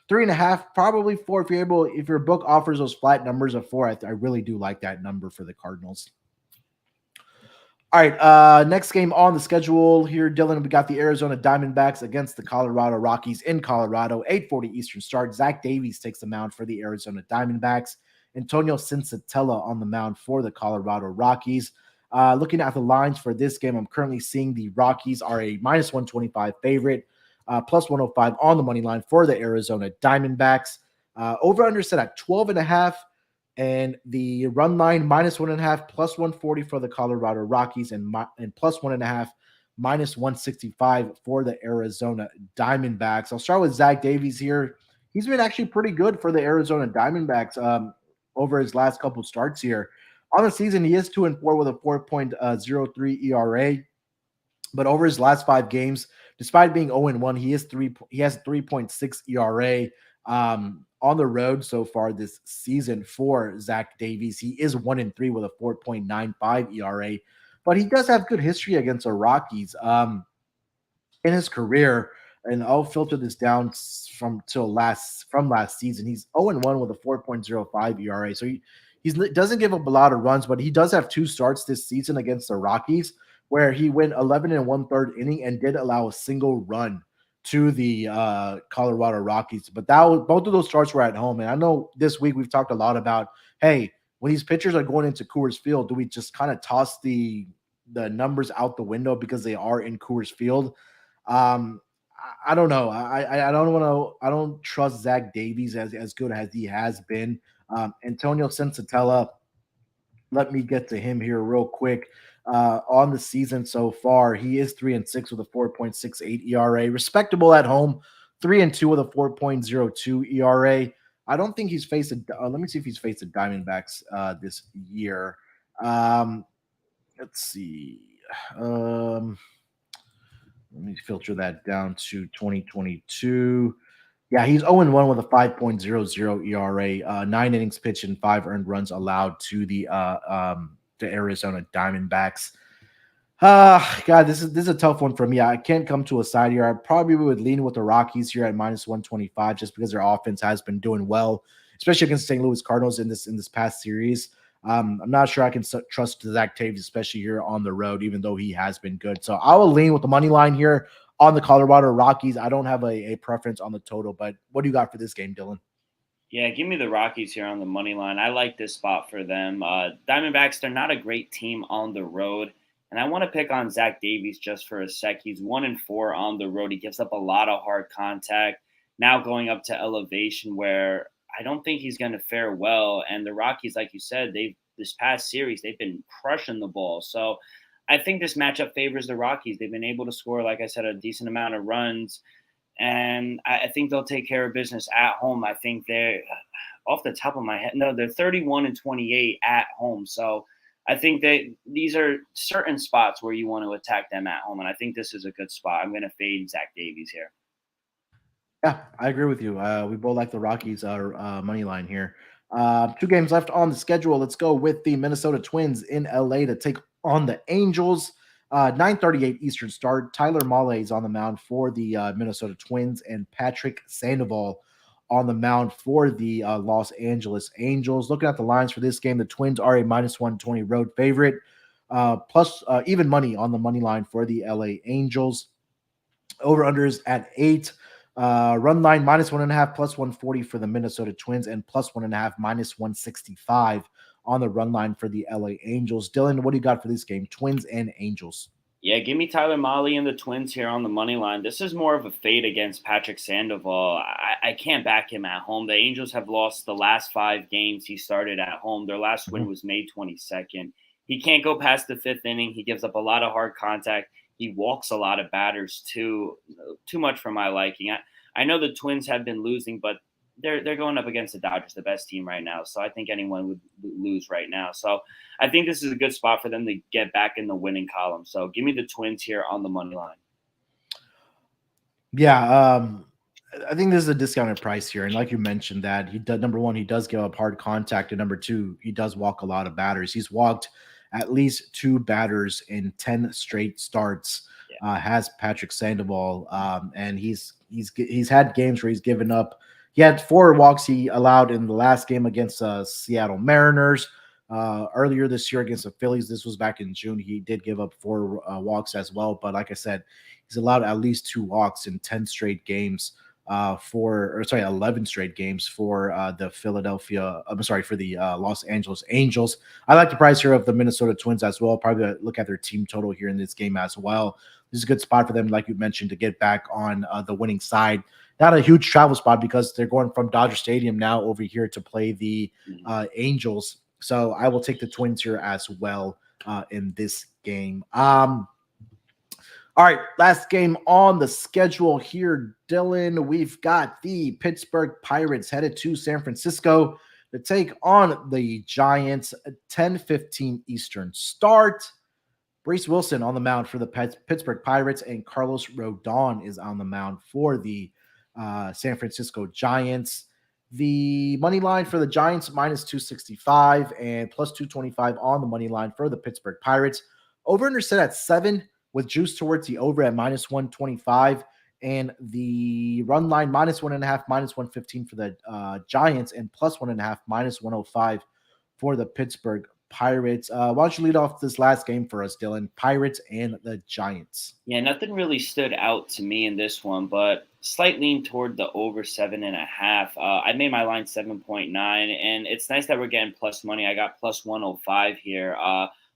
3.5, probably 4 if your book offers those flat numbers of 4. I really do like that number for the Cardinals. All right, next game on the schedule here, Dylan, we got the Arizona Diamondbacks against the Colorado Rockies in Colorado. 8:40 Eastern start. Zach Davies takes the mound for the Arizona Diamondbacks. Antonio Cincitella on the mound for the Colorado Rockies. Looking at the lines for this game, I'm currently seeing the Rockies are a minus 125 favorite, plus 105 on the money line for the Arizona Diamondbacks. Over under set at 12.5, and the run line minus 1.5, plus 140 for the Colorado Rockies, and plus 1.5, minus 165 for the Arizona Diamondbacks. I'll start with Zach Davies here. He's been actually pretty good for the Arizona Diamondbacks over his last couple of starts here. On the season, he is 2-4 with a 4.03 ERA. But over his last 5 games, despite being 0-1, he has 3.6 ERA on the road so far this season for Zach Davies. He is 1-3 with a 4.95 ERA, but he does have good history against the Rockies in his career. And I'll filter this down from last season. He's 0-1 with a 4.05 ERA. So he doesn't give up a lot of runs, but he does have 2 starts this season against the Rockies where he went 11 1/3 inning and did allow a single run to the Colorado Rockies. But both of those starts were at home. And I know this week we've talked a lot about, hey, when these pitchers are going into Coors Field, do we just kind of toss the numbers out the window because they are in Coors Field? I don't know. I don't trust Zach Davies as good as he has been. Antonio Sensatella, let me get to him here real quick. On the season so far, he is 3-6 with a 4.68 ERA, respectable at home. 3-2 with a 4.02 ERA. I don't think he's faced let me see if he's faced the Diamondbacks this year. Let's see. Let me filter that down to 2022. Yeah, he's 0-1 with a 5.00 ERA, 9 innings pitched and 5 earned runs allowed to the Arizona Diamondbacks. God, this is a tough one for me. I can't come to a side here. I probably would lean with the Rockies here at minus 125 just because their offense has been doing well, especially against St. Louis Cardinals in this past series. I'm not sure I can trust Zach Davies, especially here on the road, even though he has been good. So I will lean with the money line here on the Colorado Rockies. I don't have a preference on the total, but what do you got for this game, Dylan? Yeah, give me the Rockies here on the money line. I like this spot for them. Diamondbacks, they're not a great team on the road. And I want to pick on Zach Davies just for a sec. He's 1-4 on the road. He gives up a lot of hard contact. Now going up to elevation where I don't think he's going to fare well. And the Rockies, like you said, this past series, they've been crushing the ball. So I think this matchup favors the Rockies. They've been able to score, like I said, a decent amount of runs. And I think they'll take care of business at home. I think they're, off the top of my head, no, they're 31-28 at home. So I think these are certain spots where you want to attack them at home. And I think this is a good spot. I'm going to fade Zach Davies here. Yeah, I agree with you. We both like the Rockies money line here. 2 games left on the schedule. Let's go with the Minnesota Twins in LA to take on the Angels. 9:38 Eastern start. Tyler Mahle is on the mound for the Minnesota Twins, and Patrick Sandoval on the mound for the Los Angeles Angels. Looking at the lines for this game, the Twins are a minus 120 road favorite, plus even money on the money line for the LA Angels. Over-unders at 8. Run line minus 1.5, plus 140 for the Minnesota Twins, and plus 1.5, minus 165 on the run line for the LA Angels. Dylan, what do you got for this game? Twins and Angels. Yeah, give me Tyler Mahle and the Twins here on the money line. This is more of a fade against Patrick Sandoval. I can't back him at home. The Angels have lost the last 5 games he started at home. Their last win was May 22nd. He can't go past the 5th inning. He gives up a lot of hard contact. He walks a lot of batters too much for my liking. I know the Twins have been losing, but they're going up against the Dodgers, the best team right now. So I think anyone would lose right now. So I think this is a good spot for them to get back in the winning column. So give me the Twins here on the money line. Yeah, I think this is a discounted price here. And like you mentioned that number one, he does give up hard contact. And number 2, he does walk a lot of batters. He's walked at least 2 batters in 10 straight starts. Has Patrick Sandoval. And he's had games where he's given up. He had 4 walks he allowed in the last game against Seattle Mariners. Earlier this year against the Phillies, this was back in June, he did give up 4 walks as well. But like I said, he's allowed at least 2 walks in 10 straight games for 11 straight games for the Los Angeles Angels. I like the price here of the Minnesota Twins as well. Probably look at their team total here in this game as well. This is a good spot for them, like you mentioned, to get back on the winning side. Not a huge travel spot because they're going from Dodger Stadium now over here to play the Angels. So I will take the Twins here as well in this game. All right, last game on the schedule here, Dylan. We've got the Pittsburgh Pirates headed to San Francisco to take on the Giants. 10:15 Eastern start. Bruce Wilson on the mound for the Pittsburgh Pirates, and Carlos Rodon is on the mound for the San Francisco Giants. The money line for the Giants minus 265 and plus 225 on the money line for the Pittsburgh Pirates. Over-under set at 7 with juice towards the over at minus 125, and the run line minus 1.5, minus 115 for the Giants, and plus 1.5, minus 105 for the Pittsburgh Pirates. Why don't you lead off this last game for us, Dylan? Pirates and the Giants. Yeah, nothing really stood out to me in this one, but slight lean toward the over 7.5. I made my line 7.9, and it's nice that we're getting plus money. I got plus 105 here.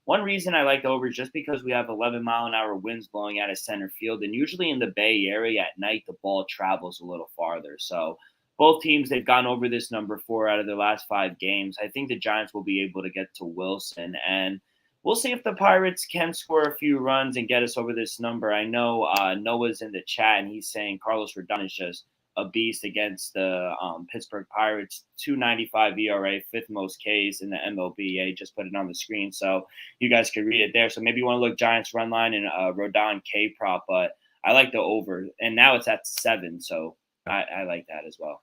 One reason I like the over is just because we have 11-mile-an-hour winds blowing out of center field, and usually in the Bay Area at night, the ball travels a little farther. So both teams, they've gone over this number 4 out of their last 5 games. I think the Giants will be able to get to Wilson, and we'll see if the Pirates can score a few runs and get us over this number. I know Noah's in the chat, and he's saying Carlos Rodon is just a beast against the Pittsburgh Pirates. 2.95 ERA, 5th most Ks in the MLB. Yeah, he just put it on the screen, so you guys can read it there. So maybe you want to look Giants run line and Rodon K prop, but I like the over, and now it's at 7, so I like that as well.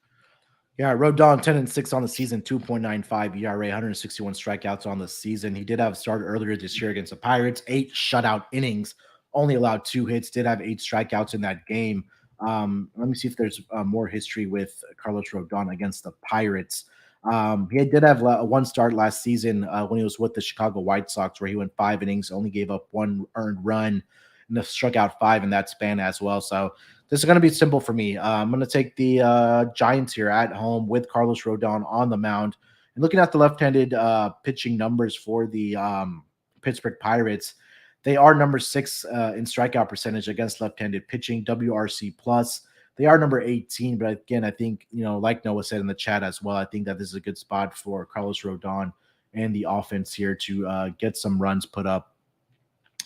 Yeah, Rodon 10-6 on the season, 2.95 ERA, 161 strikeouts on the season. He did have a start earlier this year against the Pirates, 8 shutout innings, only allowed 2 hits, did have 8 strikeouts in that game. Let me see if there's more history with Carlos Rodon against the Pirates. He did have one start last season when he was with the Chicago White Sox, where he went 5 innings, only gave up 1 earned run, and struck out 5 in that span as well. So this is going to be simple for me. I'm going to take the Giants here at home with Carlos Rodon on the mound. And looking at the left-handed pitching numbers for the Pittsburgh Pirates, they are number 6 in strikeout percentage against left-handed pitching, WRC plus. They are number 18, but again, I think, like Noah said in the chat as well, I think that this is a good spot for Carlos Rodon and the offense here to get some runs put up.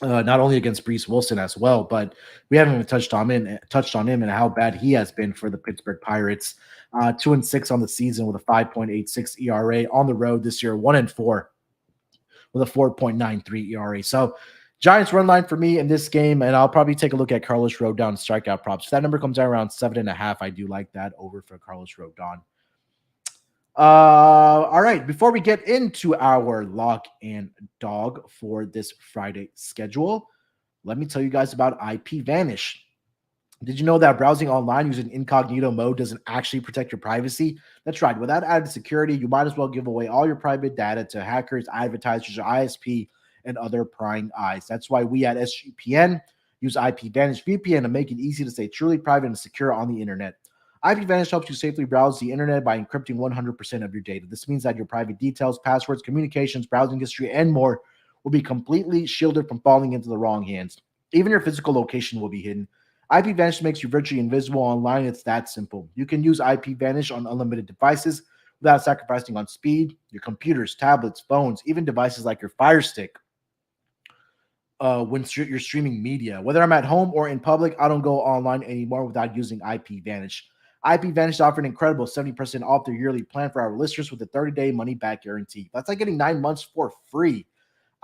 Not only against Bruce Wilson as well, but we haven't even touched on him and how bad he has been for the Pittsburgh Pirates. 2-6 on the season with a 5.86 ERA. On the road this year, 1-4 with a 4.93 ERA. So Giants run line for me in this game, and I'll probably take a look at Carlos Rodon strikeout props. If that number comes out around 7.5, I do like that over for Carlos Rodon. All right, before we get into our lock and dog for this Friday schedule, let me tell you guys about IP Vanish. Did you know that browsing online using incognito mode doesn't actually protect your privacy? That's right. Without added security, you might as well give away all your private data to hackers, advertisers, or ISP and other prying eyes. That's why we at SGPN use IP Vanish VPN to make it easy to stay truly private and secure on the internet. IP Vanish helps you safely browse the internet by encrypting 100% of your data. This means that your private details, passwords, communications, browsing history, and more will be completely shielded from falling into the wrong hands. Even your physical location will be hidden. IP Vanish makes you virtually invisible online. It's that simple. You can use IP Vanish on unlimited devices without sacrificing on speed. Your computers, tablets, phones, even devices like your Fire Stick. When you're streaming media, whether I'm at home or in public, I don't go online anymore without using IP Vanish. IP Vanish offered an incredible 70% off their yearly plan for our listeners with a 30-day money-back guarantee. That's like getting 9 months for free.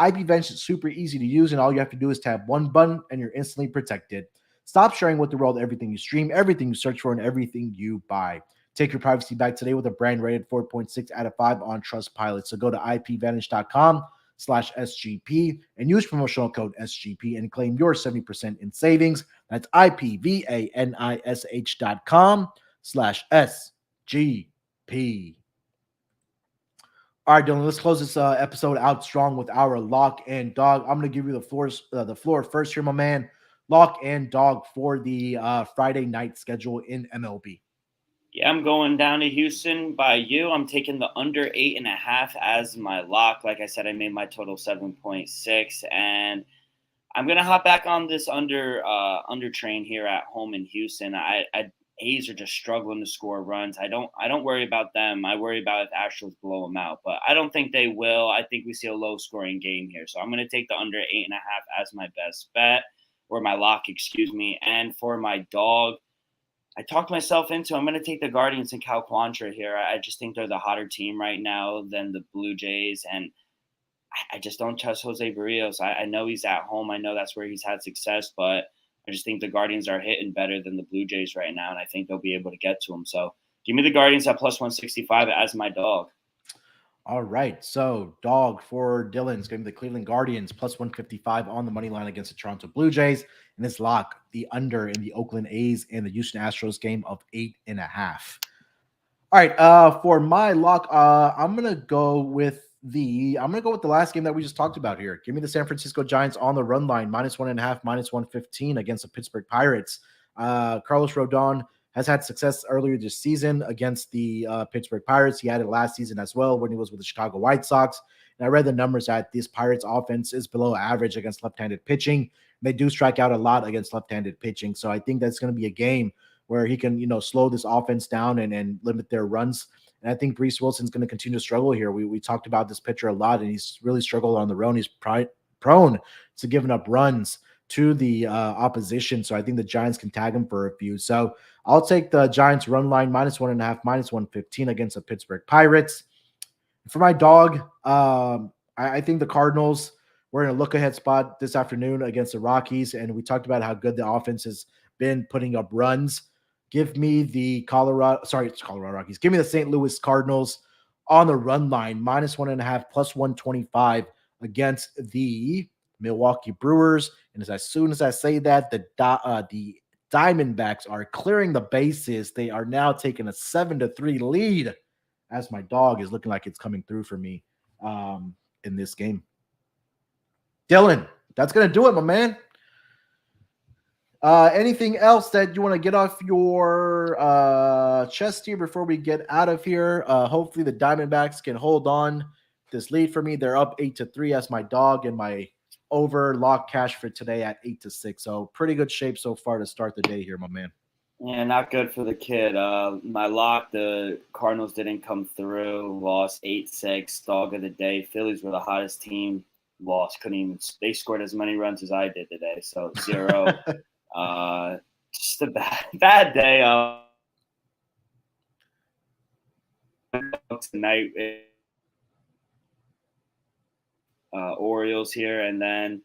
IP Vanish is super easy to use, and all you have to do is tap one button, and you're instantly protected. Stop sharing with the world everything you stream, everything you search for, and everything you buy. Take your privacy back today with a brand rated 4.6 out of 5 on Trustpilot. So go to ipvanish.com/SGP and use promotional code SGP and claim your 70% in savings. That's ipvanish.com/SGP. All right, Dylan, let's close this episode out strong with our lock and dog. I'm going to give you the floor first here, my man. Lock and dog for the Friday night schedule in MLB. Yeah, I'm going down to Houston by you. I'm taking the under 8.5 as my lock. Like I said, I made my total 7.6, and I'm gonna hop back on this under train here at home in Houston. I A's are just struggling to score runs. I don't worry about them. I worry about if Astros blow them out, but I don't think they will. I think we see a low scoring game here, so I'm gonna take the under 8.5 as my best bet, or my lock, excuse me. And for my dog, I talked myself into. I'm going to take the Guardians and Cal Quantrill here. I just think they're the hotter team right now than the Blue Jays, and I just don't trust Jose Barrios. I know he's at home. I know that's where he's had success, but I just think the Guardians are hitting better than the Blue Jays right now, and I think they'll be able to get to him. So give me the Guardians at plus 165 as my dog. All right. So, dog for Dylan's going to be the Cleveland Guardians plus 155 on the money line against the Toronto Blue Jays. And this lock, the under in the Oakland A's and the Houston Astros game of 8.5. All right. For my lock, I'm going to go with the last game that we just talked about here. Give me the San Francisco Giants on the run line, -1.5, -115 against the Pittsburgh Pirates. Carlos Rodon has had success earlier this season against the Pittsburgh Pirates. He had it last season as well when he was with the Chicago White Sox. And I read the numbers that this Pirates offense is below average against left-handed pitching. They do strike out a lot against left-handed pitching. So I think that's going to be a game where he can, slow this offense down and limit their runs. And I think Breece Wilson's going to continue to struggle here. We talked about this pitcher a lot, and he's really struggled on the road. He's prone to giving up runs to the opposition. So I think the Giants can tag him for a few. So I'll take the Giants run line -1.5, -115 against the Pittsburgh Pirates. For my dog, I think the Cardinals were in a look-ahead spot this afternoon against the Rockies, and we talked about how good the offense has been putting up runs. Give me the Colorado Rockies. Give me the St. Louis Cardinals on the run line, -1.5, plus 125 against the Milwaukee Brewers. And as soon as I say that, the Diamondbacks are clearing the bases. They are now taking a 7-3 lead, as my dog is looking like it's coming through for me in this game. Dylan, that's going to do it, my man. Anything else that you want to get off your chest here before we get out of here? Hopefully the Diamondbacks can hold on this lead for me. They're up 8-3 as my dog, and my over lock cash for today at 8-6. So pretty good shape so far to start the day here, my man. Yeah, not good for the kid. My lock, the Cardinals didn't come through. Lost 8-6. Dog of the day. Phillies were the hottest team. Lost. Couldn't even. They scored as many runs as I did today. So 0. Just a bad day. Tonight, Orioles here, and then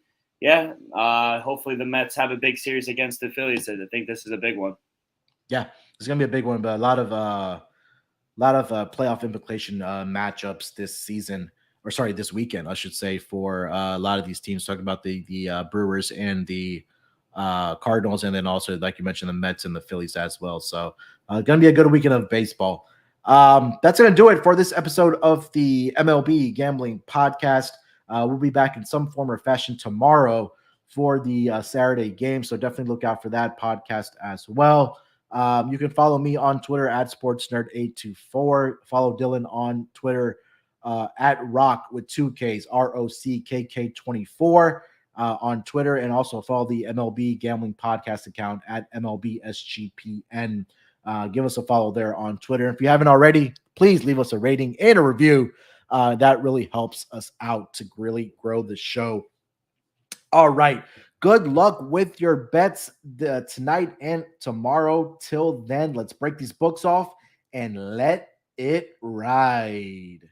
hopefully the Mets have a big series against the Phillies. I think this is a big one. Yeah, it's gonna be a big one, but a lot of playoff implication matchups this weekend, I should say, for a lot of these teams. Talking about the Brewers and the Cardinals, and then also, like you mentioned, the Mets and the Phillies as well. So gonna be a good weekend of baseball. That's gonna do it for this episode of the MLB Gambling Podcast. We'll be back in some form or fashion tomorrow for the Saturday game, so definitely look out for that podcast as well. You can follow me on Twitter at SportsNerd824. Follow Dylan on Twitter at Rock with 2 Ks, ROCKK24 on Twitter, and also follow the MLB Gambling Podcast account at MLBSGPN. Give us a follow there on Twitter. If you haven't already, please leave us a rating and a review. That really helps us out to really grow the show. All right. Good luck with your bets tonight and tomorrow. Till then, let's break these books off and let it ride.